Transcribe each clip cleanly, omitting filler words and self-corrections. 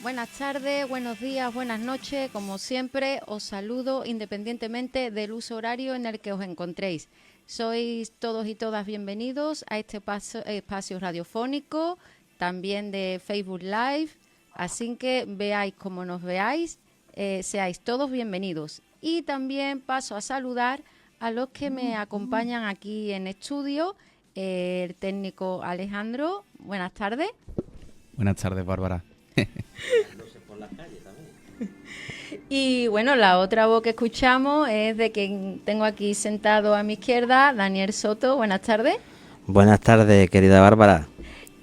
Buenas tardes, buenos días, buenas noches. Como siempre, os saludo independientemente del uso horario en el que os encontréis. Sois todos y todas bienvenidos a este espacio radiofónico, también de Facebook Live. Así que veáis como nos veáis, seáis todos bienvenidos. Y también paso a saludar a los que me acompañan aquí en estudio. El técnico Alejandro, buenas tardes. Buenas tardes, Bárbara. Y bueno, la otra voz que escuchamos es de quien tengo aquí sentado a mi izquierda, Daniel Soto. Buenas tardes. Buenas tardes, querida Bárbara.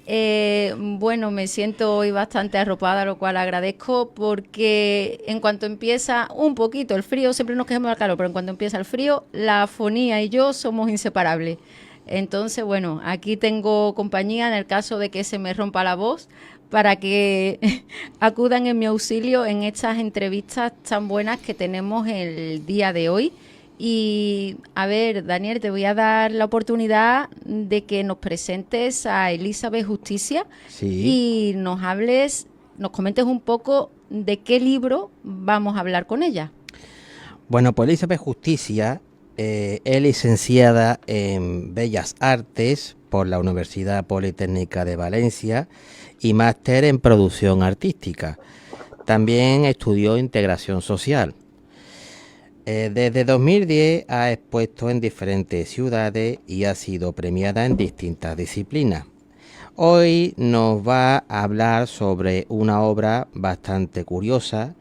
Bueno, me siento hoy bastante arropada, lo cual agradezco porque en cuanto empieza un poquito el frío, siempre nos quejamos del calor, pero en cuanto empieza el frío, la fonía y yo somos inseparables. Entonces, bueno, aquí tengo compañía en el caso de que se me rompa la voz para que acudan en mi auxilio en estas entrevistas tan buenas que tenemos el día de hoy. Y a ver, Daniel, te voy a dar la oportunidad de que nos presentes a Elizabeth Justicia Sí. y nos comentes un poco de qué libro vamos a hablar con ella. Bueno, pues Elizabeth Justicia es licenciada en Bellas Artes por la Universidad Politécnica de Valencia y máster en producción artística. También estudió integración social. Desde 2010 ha expuesto en diferentes ciudades y ha sido premiada en distintas disciplinas. Hoy nos va a hablar sobre una obra bastante curiosa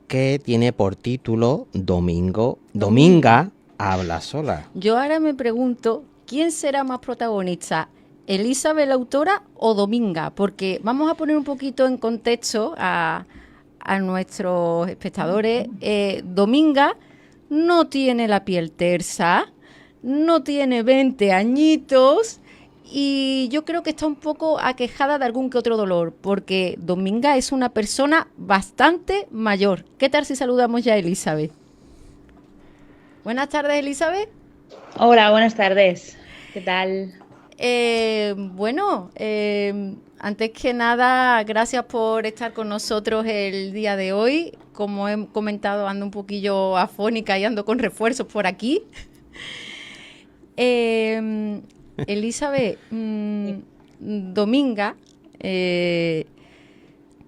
que tiene por título Dominga habla sola. Yo ahora me pregunto, ¿quién será más protagonista? ¿Elizabeth la autora o Dominga? Porque vamos a poner un poquito en contexto a nuestros espectadores. Dominga no tiene la piel tersa, no tiene 20 añitos y yo creo que está un poco aquejada de algún que otro dolor, porque Dominga es una persona bastante mayor. ¿Qué tal si saludamos ya a Elizabeth? Buenas tardes, Elizabeth. Hola, buenas tardes. ¿Qué tal? Antes que nada, gracias por estar con nosotros el día de hoy. Como he comentado, ando un poquillo afónica y ando con refuerzos por aquí. Elizabeth, Dominga,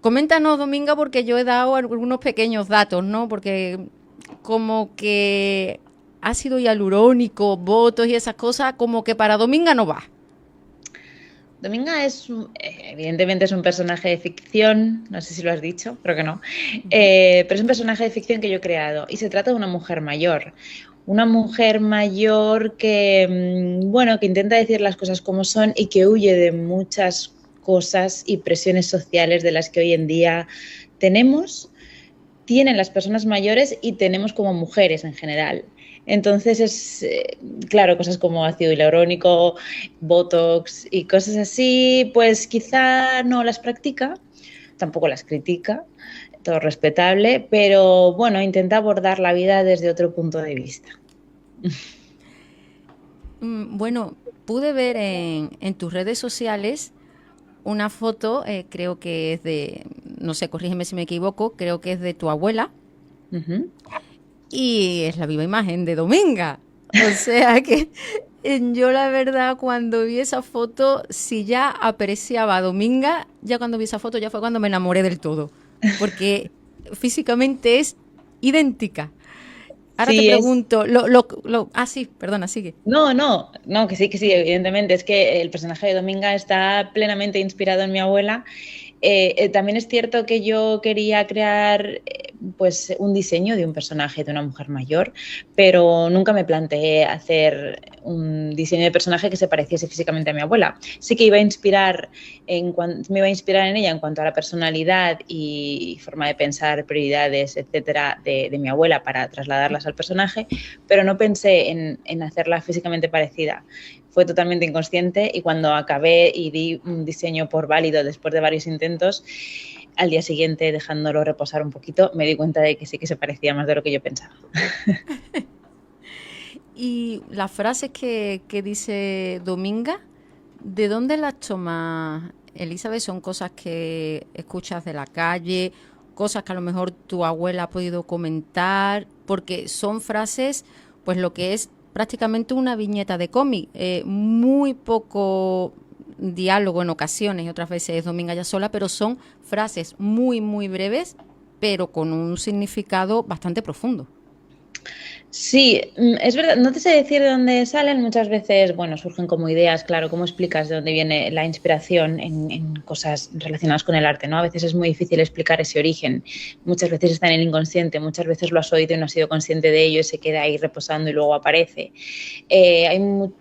coméntanos, Dominga, porque yo he dado algunos pequeños datos, ¿no? Porque como que ácido hialurónico, botos y esas cosas, como que para Dominga no va. Dominga evidentemente es un personaje de ficción, no sé si lo has dicho, creo que no, pero es un personaje de ficción que yo he creado y se trata de una mujer mayor. Una mujer mayor que, bueno, que intenta decir las cosas como son y que huye de muchas cosas y presiones sociales de las que hoy en día tienen las personas mayores y tenemos como mujeres en general. Entonces claro, cosas como ácido hialurónico, botox y cosas así, pues quizá no las practica, tampoco las critica, todo respetable, pero bueno, intenta abordar la vida desde otro punto de vista. Bueno, pude ver en tus redes sociales una foto, creo que es de, no sé, corrígeme si me equivoco, creo que es de tu abuela. Uh-huh. Y es la viva imagen de Dominga. O sea que yo la verdad cuando vi esa foto, si ya apreciaba a Dominga, ya cuando vi esa foto ya fue cuando me enamoré del todo. Porque físicamente es idéntica. Ahora te Sí, pregunto, sí, perdona, sigue. No, que sí, evidentemente. Es que el personaje de Dominga está plenamente inspirado en mi abuela. También es cierto que yo quería crear pues un diseño de un personaje de una mujer mayor, pero nunca me planteé hacer un diseño de personaje que se pareciese físicamente a mi abuela. Sí que me iba a inspirar en ella en cuanto a la personalidad y forma de pensar, prioridades, etcétera, de mi abuela para trasladarlas al personaje, pero no pensé en hacerla físicamente parecida. Fue totalmente inconsciente y cuando acabé y di un diseño por válido después de varios intentos, al día siguiente, dejándolo reposar un poquito, me di cuenta de que sí que se parecía más de lo que yo pensaba. Y las frases que dice Dominga, ¿de dónde las tomas, Elizabeth, son cosas que escuchas de la calle, cosas que a lo mejor tu abuela ha podido comentar, porque son frases, pues lo que es prácticamente una viñeta de cómic, muy poco diálogo en ocasiones, y otras veces es Dominga ya sola, pero son frases muy, muy breves, pero con un significado bastante profundo. Sí, es verdad, no te sé decir de dónde salen, muchas veces, bueno, surgen como ideas, claro, ¿cómo explicas de dónde viene la inspiración en cosas relacionadas con el arte, ¿no? A veces es muy difícil explicar ese origen, muchas veces está en el inconsciente, muchas veces lo has oído y no has sido consciente de ello y se queda ahí reposando y luego aparece.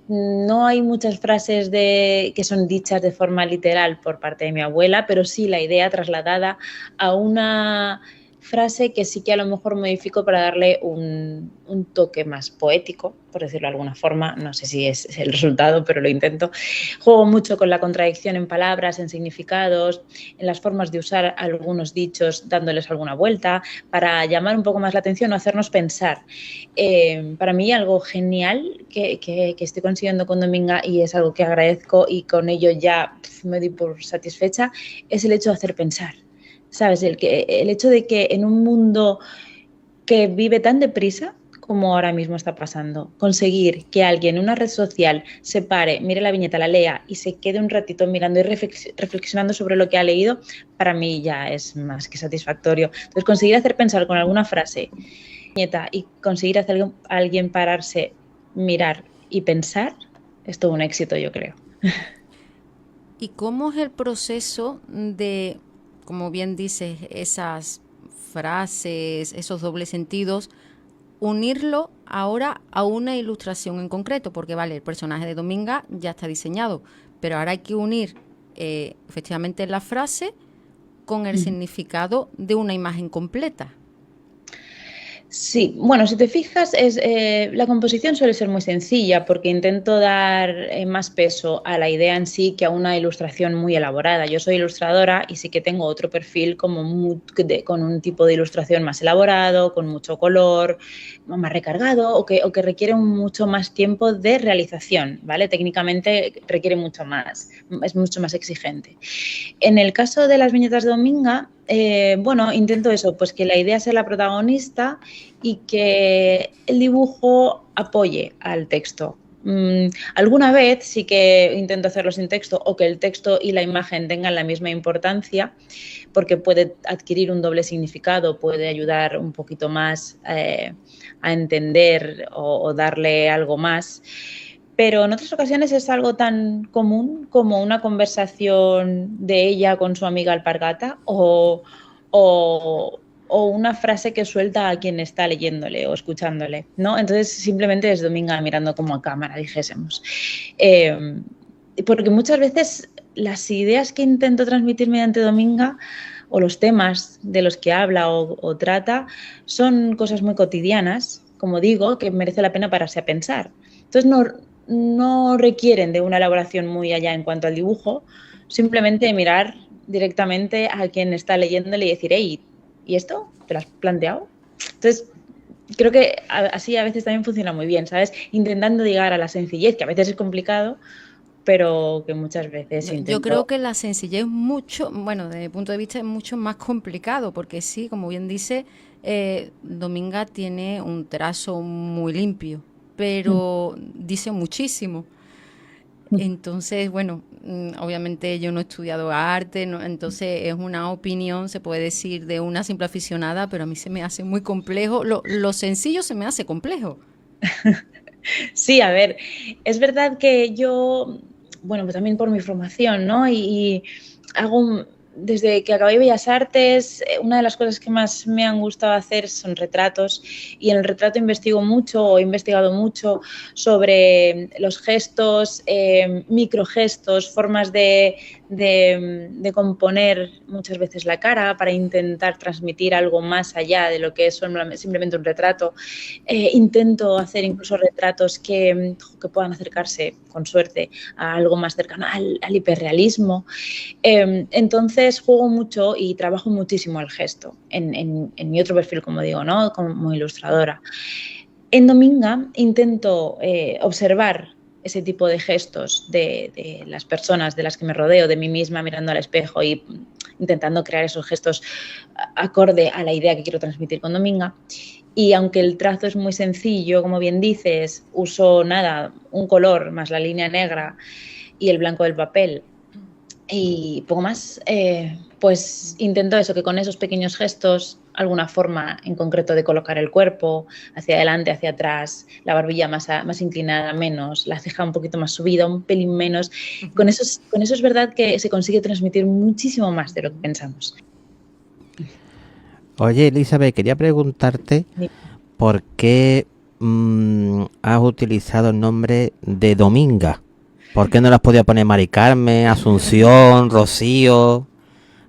No hay muchas frases que son dichas de forma literal por parte de mi abuela, pero sí la idea trasladada a una frase que sí que a lo mejor modifico para darle un toque más poético, por decirlo de alguna forma. No sé si es el resultado, pero lo intento. Juego mucho con la contradicción en palabras, en significados, en las formas de usar algunos dichos, dándoles alguna vuelta, para llamar un poco más la atención o hacernos pensar. Para mí algo genial que estoy consiguiendo con Dominga, y es algo que agradezco y con ello ya me doy por satisfecha, es el hecho de hacer pensar. ¿Sabes? El hecho de que en un mundo que vive tan deprisa como ahora mismo está pasando, conseguir que alguien en una red social se pare, mire la viñeta, la lea y se quede un ratito mirando y reflexionando sobre lo que ha leído, para mí ya es más que satisfactorio. Entonces, conseguir hacer pensar con alguna frase viñeta y conseguir hacer a alguien pararse, mirar y pensar, es todo un éxito, yo creo. ¿Y cómo es el proceso de, como bien dices, esas frases, esos dobles sentidos, unirlo ahora a una ilustración en concreto? Porque vale, el personaje de Dominga ya está diseñado, pero ahora hay que unir efectivamente la frase con el significado de una imagen completa. Sí, bueno, si te fijas, la composición suele ser muy sencilla porque intento dar más peso a la idea en sí que a una ilustración muy elaborada. Yo soy ilustradora y sí que tengo otro perfil como con un tipo de ilustración más elaborado, con mucho color, más recargado o que requiere mucho más tiempo de realización, ¿vale? Técnicamente requiere mucho más, es mucho más exigente. En el caso de las viñetas de Dominga, bueno, intento eso, pues que la idea sea la protagonista y que el dibujo apoye al texto. Alguna vez sí que intento hacerlo sin texto o que el texto y la imagen tengan la misma importancia, porque puede adquirir un doble significado, puede ayudar un poquito más a entender o darle algo más. Pero en otras ocasiones es algo tan común como una conversación de ella con su amiga alpargata o una frase que suelta a quien está leyéndole o escuchándole, ¿no? Entonces simplemente es Dominga mirando como a cámara, dijésemos. Porque muchas veces las ideas que intento transmitir mediante Dominga o los temas de los que habla o trata son cosas muy cotidianas, como digo, que merece la pena pararse a pensar. Entonces no requieren de una elaboración muy allá en cuanto al dibujo, simplemente mirar directamente a quien está leyéndole y decir, hey, ¿y esto? ¿Te lo has planteado? Entonces, creo que así a veces también funciona muy bien, ¿sabes? Intentando llegar a la sencillez, que a veces es complicado, pero que muchas veces intento. Yo creo que la sencillez es mucho, bueno, desde mi punto de vista es mucho más complicado, porque sí, como bien dice, Dominga tiene un trazo muy limpio, pero dice muchísimo. Entonces, bueno, obviamente yo no he estudiado arte, no, entonces es una opinión, se puede decir, de una simple aficionada, pero a mí se me hace muy complejo. Lo sencillo se me hace complejo. Sí, a ver, es verdad que yo, bueno, pues también por mi formación, ¿no? Y hago, desde que acabé Bellas Artes, una de las cosas que más me han gustado hacer son retratos, y en el retrato investigo mucho, o he investigado mucho sobre los gestos, microgestos, formas de componer muchas veces la cara para intentar transmitir algo más allá de lo que es simplemente un retrato. Intento hacer incluso retratos que puedan acercarse, con suerte, a algo más cercano al hiperrealismo. Entonces juego mucho y trabajo muchísimo el gesto en mi otro perfil, como digo, ¿no? Como ilustradora. En Dominga intento observar ese tipo de gestos de las personas de las que me rodeo, de mí misma mirando al espejo y intentando crear esos gestos acorde a la idea que quiero transmitir con Dominga. Y aunque el trazo es muy sencillo, como bien dices, uso nada, un color más la línea negra y el blanco del papel y poco más, pues intento eso, que con esos pequeños gestos, alguna forma en concreto de colocar el cuerpo hacia adelante, hacia atrás, la barbilla más inclinada, menos, la ceja un poquito más subida, un pelín menos. Con eso es verdad que se consigue transmitir muchísimo más de lo que pensamos. Oye, Elizabeth, quería preguntarte por qué has utilizado el nombre de Dominga. ¿Por qué no le has podido poner Mari Carmen, Asunción, Rocío?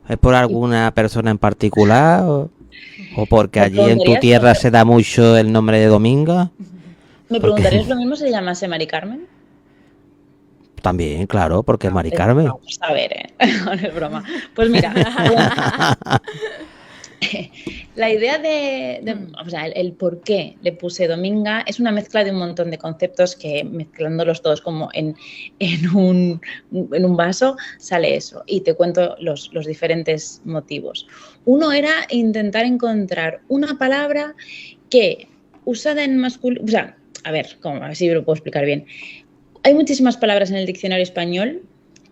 ¿Es por alguna persona en particular? ¿O porque allí en tu tierra se da mucho el nombre de Dominga? ¿Me preguntarías lo mismo si se llamase Mari Carmen? También, claro, porque es Mari Carmen. Vamos a ver, no es broma. Pues mira, la idea o sea, el por qué le puse Dominga es una mezcla de un montón de conceptos que mezclándolos todos como en un vaso sale eso. Y te cuento los diferentes motivos. Uno era intentar encontrar una palabra que usada en masculino, o sea, a ver si lo puedo explicar bien. Hay muchísimas palabras en el diccionario español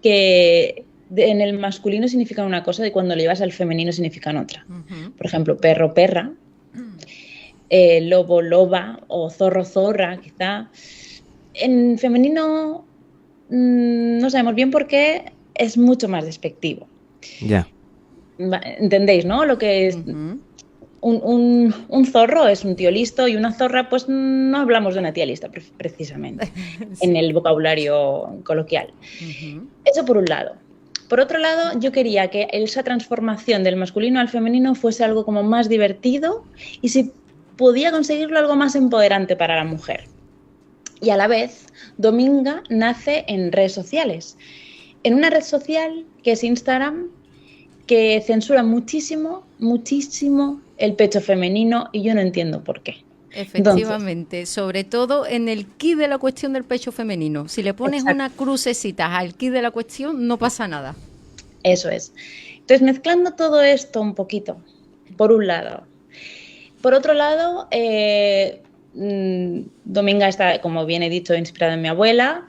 que en el masculino significan una cosa y cuando lo llevas al femenino significan otra. Por ejemplo, perro, perra, lobo, loba o zorro, zorra, quizá. En femenino no sabemos bien por qué es mucho más despectivo. Ya. ¿Entendéis, no? Lo que es... Un zorro es un tío listo y una zorra, pues no hablamos de una tía lista, precisamente, sí, en el vocabulario coloquial. Eso por un lado. Por otro lado, yo quería que esa transformación del masculino al femenino fuese algo como más divertido y si podía conseguirlo algo más empoderante para la mujer. Y a la vez, Dominga nace en redes sociales. En una red social que es Instagram, que censura muchísimo el pecho femenino y yo no entiendo por qué. Efectivamente, entonces, sobre todo en el quid de la cuestión del pecho femenino. Si le pones una crucecita al quid de la cuestión, no pasa nada. Eso es. Entonces, mezclando todo esto un poquito, por un lado. Por otro lado, Dominga está, como bien he dicho, inspirada en mi abuela.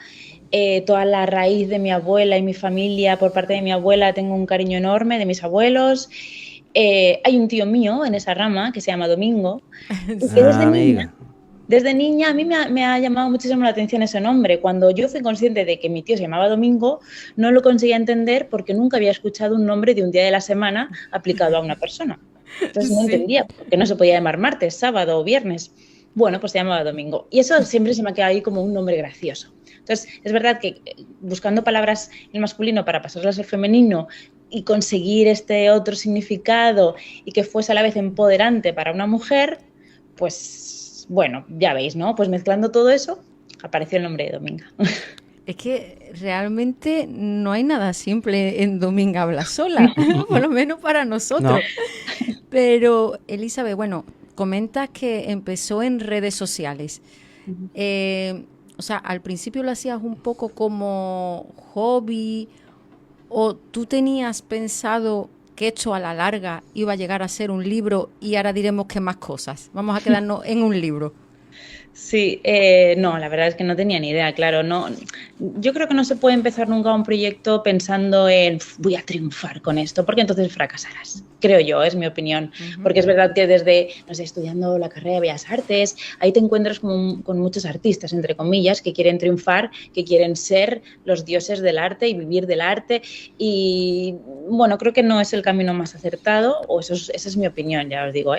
Toda la raíz de mi abuela y mi familia, por parte de mi abuela, tengo un cariño enorme de mis abuelos. Hay un tío mío en esa rama que se llama Domingo. Y que desde niña a mí me ha llamado muchísimo la atención ese nombre. Cuando yo fui consciente de que mi tío se llamaba Domingo, no lo conseguía entender porque nunca había escuchado un nombre de un día de la semana aplicado a una persona. Entonces no entendía por qué no se podía llamar martes, sábado o viernes. Bueno, pues se llamaba Domingo. Y eso siempre se me ha quedado ahí como un nombre gracioso. Entonces, es verdad que buscando palabras en masculino para pasarlas al femenino y conseguir este otro significado y que fuese a la vez empoderante para una mujer, pues bueno, ya veis, ¿no? Pues mezclando todo eso, apareció el nombre de Dominga. Es que realmente no hay nada simple en Dominga habla sola, por lo menos para nosotros. No. Pero, Elizabeth, bueno, comentas que empezó en redes sociales. O sea, al principio lo hacías un poco como hobby o tú tenías pensado que esto a la larga iba a llegar a ser un libro y ahora diremos que más cosas. Vamos a quedarnos en un libro. Sí, no, la verdad es que no tenía ni idea, claro. No, yo creo que no se puede empezar nunca un proyecto pensando en voy a triunfar con esto, porque entonces fracasarás. Creo yo, es mi opinión. Porque es verdad que desde, no sé, estudiando la carrera de Bellas Artes, ahí te encuentras con muchos artistas, entre comillas, que quieren triunfar, que quieren ser los dioses del arte y vivir del arte. Y bueno, creo que no es el camino más acertado, o esa es mi opinión, ya os digo,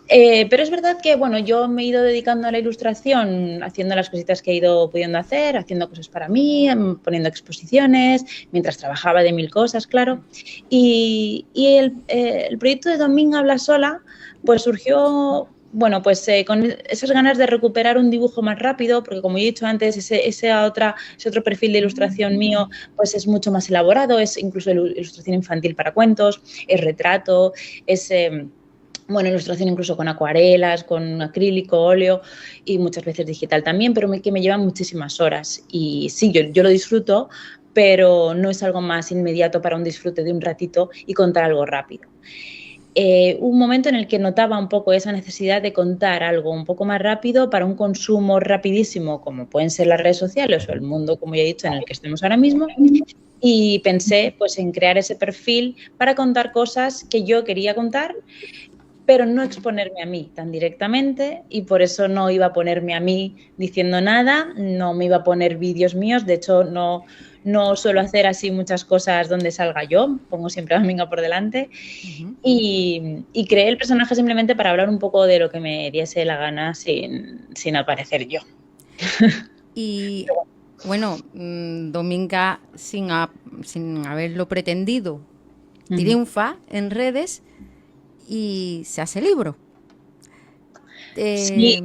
pero es verdad que, bueno, yo me he ido dedicando a la ilustración, haciendo las cositas que he ido pudiendo hacer, haciendo cosas para mí, poniendo exposiciones, mientras trabajaba de mil cosas, claro. Y el proyecto de Dominga habla sola, pues surgió, bueno, pues con esas ganas de recuperar un dibujo más rápido, porque como he dicho antes, ese otro perfil de ilustración mío, pues es mucho más elaborado, es incluso ilustración infantil para cuentos, es retrato, es bueno, ilustración incluso con acuarelas, con acrílico, óleo y muchas veces digital también, pero que me lleva muchísimas horas. Y sí, yo lo disfruto, pero no es algo más inmediato para un disfrute de un ratito y contar algo rápido. Un momento en el que notaba un poco esa necesidad de contar algo un poco más rápido para un consumo rapidísimo, como pueden ser las redes sociales o el mundo, como ya he dicho, en el que estemos ahora mismo. Y pensé pues en crear ese perfil para contar cosas que yo quería contar, pero no exponerme a mí tan directamente, y por eso no iba a ponerme a mí diciendo nada, no me iba a poner vídeos míos. De hecho no suelo hacer así muchas cosas donde salga yo, pongo siempre a Dominga por delante. Y creé el personaje simplemente para hablar un poco de lo que me diese la gana sin aparecer yo. Y bueno, Dominga, sin haberlo pretendido, triunfa en redes y se hace libro. Sí.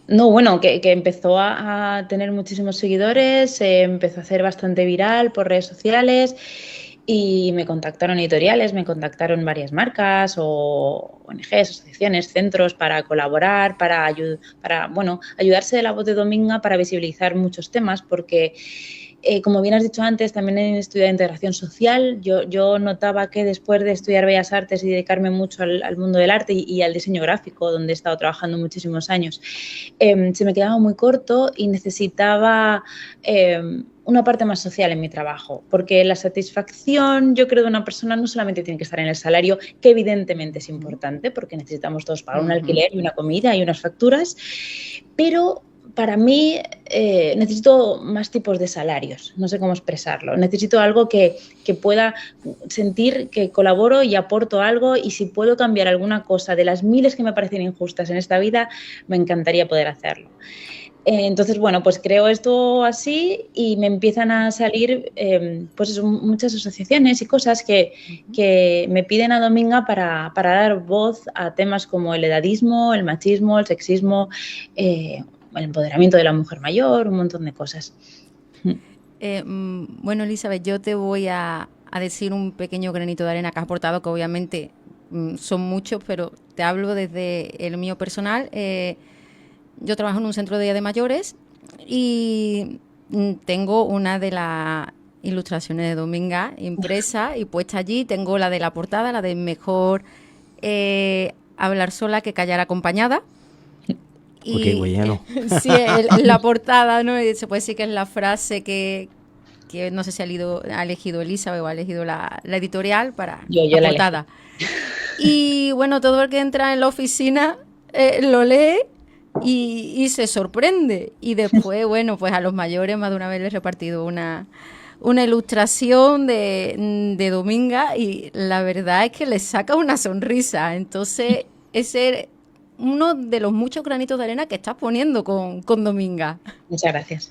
No, bueno, que empezó a tener muchísimos seguidores, empezó a hacer bastante viral por redes sociales y me contactaron editoriales, me contactaron varias marcas o ONGs, asociaciones, centros para colaborar, para ayudarse de la voz de Dominga para visibilizar muchos temas, porque como bien has dicho antes, también he estudiado integración social. Yo notaba que después de estudiar Bellas Artes y dedicarme mucho al mundo del arte y al diseño gráfico, donde he estado trabajando muchísimos años, se me quedaba muy corto y necesitaba una parte más social en mi trabajo, porque la satisfacción, yo creo, de una persona no solamente tiene que estar en el salario, que evidentemente es importante, porque necesitamos todos pagar un alquiler y una comida y unas facturas, pero para mí necesito más tipos de salarios, no sé cómo expresarlo. Necesito algo que pueda sentir que colaboro y aporto algo, y si puedo cambiar alguna cosa de las miles que me parecen injustas en esta vida, me encantaría poder hacerlo. Entonces, bueno, pues creo esto así y me empiezan a salir pues eso, muchas asociaciones y cosas que me piden a Dominga para dar voz a temas como el edadismo, el machismo, el sexismo, el empoderamiento de la mujer mayor, un montón de cosas. Bueno, Elizabeth, yo te voy a decir un pequeño granito de arena que has aportado, que obviamente son muchos, pero te hablo desde el mío personal. Yo trabajo en un centro de día de mayores y tengo una de las ilustraciones de Dominga impresa y puesta allí. Tengo la de la portada, la de mejor hablar sola que callar acompañada. Y bueno. Sí, la portada, ¿no? Se puede decir que es la frase que no sé si ha elegido Elizabeth o ha elegido la editorial para yo la portada. Y bueno, todo el que entra en la oficina lo lee y se sorprende. Y después, bueno, pues a los mayores más de una vez les he repartido una ilustración de Dominga y la verdad es que les saca una sonrisa. Entonces, ese uno de los muchos granitos de arena que estás poniendo con Dominga. Muchas gracias.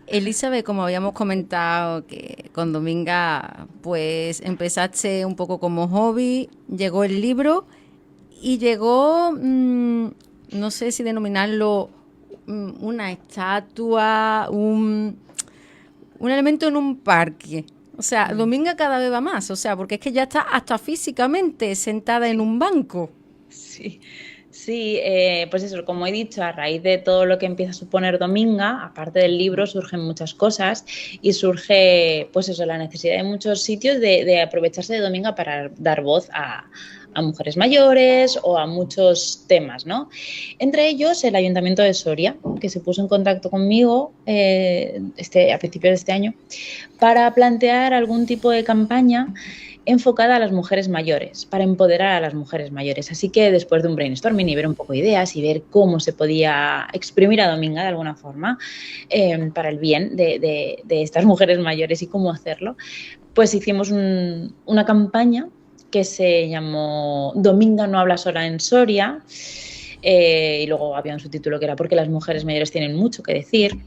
Elizabeth, como habíamos comentado, que con Dominga pues empezaste un poco como hobby, llegó el libro y llegó, no sé si denominarlo una estatua, un elemento en un parque. O sea, Dominga cada vez va más, o sea, porque es que ya está hasta físicamente sentada en un banco. Sí, pues eso, como he dicho, a raíz de todo lo que empieza a suponer Dominga, aparte del libro, surgen muchas cosas y surge, pues eso, la necesidad de muchos sitios de aprovecharse de Dominga para dar voz a mujeres mayores o a muchos temas, ¿no? Entre ellos el Ayuntamiento de Soria, que se puso en contacto conmigo a principios de este año para plantear algún tipo de campaña enfocada a las mujeres mayores, para empoderar a las mujeres mayores. Así que después de un brainstorming y ver un poco de ideas y ver cómo se podía exprimir a Dominga de alguna forma para el bien de estas mujeres mayores y cómo hacerlo, pues hicimos una campaña que se llamó Dominga no habla sola en Soria, y luego había un subtítulo que era porque las mujeres mayores tienen mucho que decir.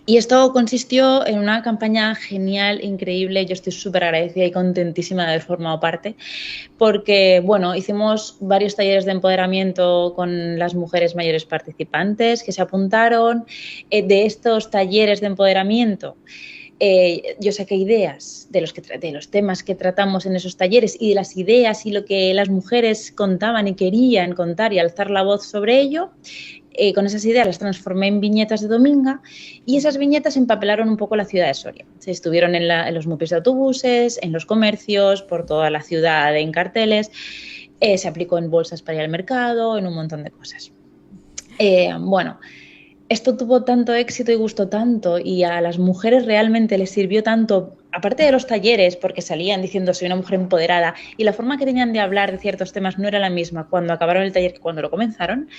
Y esto consistió en una campaña genial, increíble. Yo estoy súper agradecida y contentísima de haber formado parte, porque, bueno, hicimos varios talleres de empoderamiento con las mujeres mayores participantes que se apuntaron. De estos talleres de empoderamiento yo saqué ideas de los temas que tratamos en esos talleres y de las ideas y lo que las mujeres contaban y querían contar y alzar la voz sobre ello. Con esas ideas las transformé en viñetas de Dominga y esas viñetas empapelaron un poco la ciudad de Soria. Se estuvieron en los mupis de autobuses, en los comercios, por toda la ciudad en carteles, se aplicó en bolsas para ir al mercado, en un montón de cosas. Bueno, esto tuvo tanto éxito y gustó tanto y a las mujeres realmente les sirvió tanto, aparte de los talleres, porque salían diciendo soy una mujer empoderada y la forma que tenían de hablar de ciertos temas no era la misma cuando acabaron el taller que cuando lo comenzaron.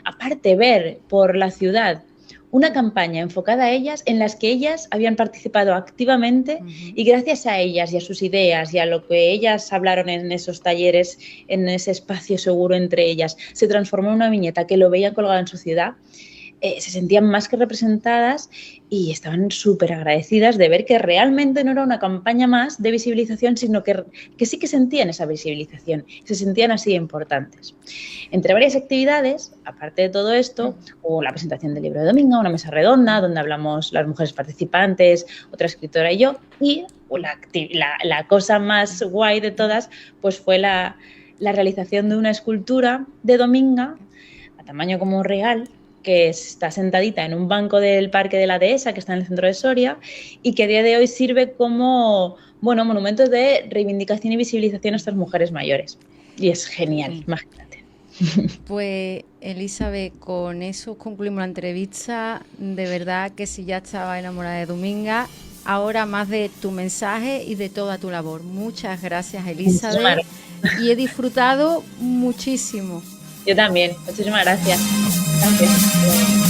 Aparte, ver por la ciudad una campaña enfocada a ellas en las que ellas habían participado activamente y gracias a ellas y a sus ideas y a lo que ellas hablaron en esos talleres, en ese espacio seguro entre ellas, se transformó en una viñeta que lo veía colgada en su ciudad. Se sentían más que representadas y estaban súper agradecidas de ver que realmente no era una campaña más de visibilización, sino que sí que sentían esa visibilización, se sentían así importantes. Entre varias actividades, aparte de todo esto, hubo la presentación del libro de Dominga, una mesa redonda donde hablamos las mujeres participantes, otra escritora y yo, y la cosa más guay de todas pues fue la realización de una escultura de Dominga a tamaño como un real, que está sentadita en un banco del Parque de la Dehesa, que está en el centro de Soria, y que a día de hoy sirve como monumento de reivindicación y visibilización a estas mujeres mayores. Y es genial, imagínate. Pues, Elizabeth, con eso concluimos la entrevista. De verdad que si ya estaba enamorada de Dominga, ahora más de tu mensaje y de toda tu labor. Muchas gracias, Elizabeth. Y he disfrutado muchísimo. Yo también. Muchísimas gracias. Gracias.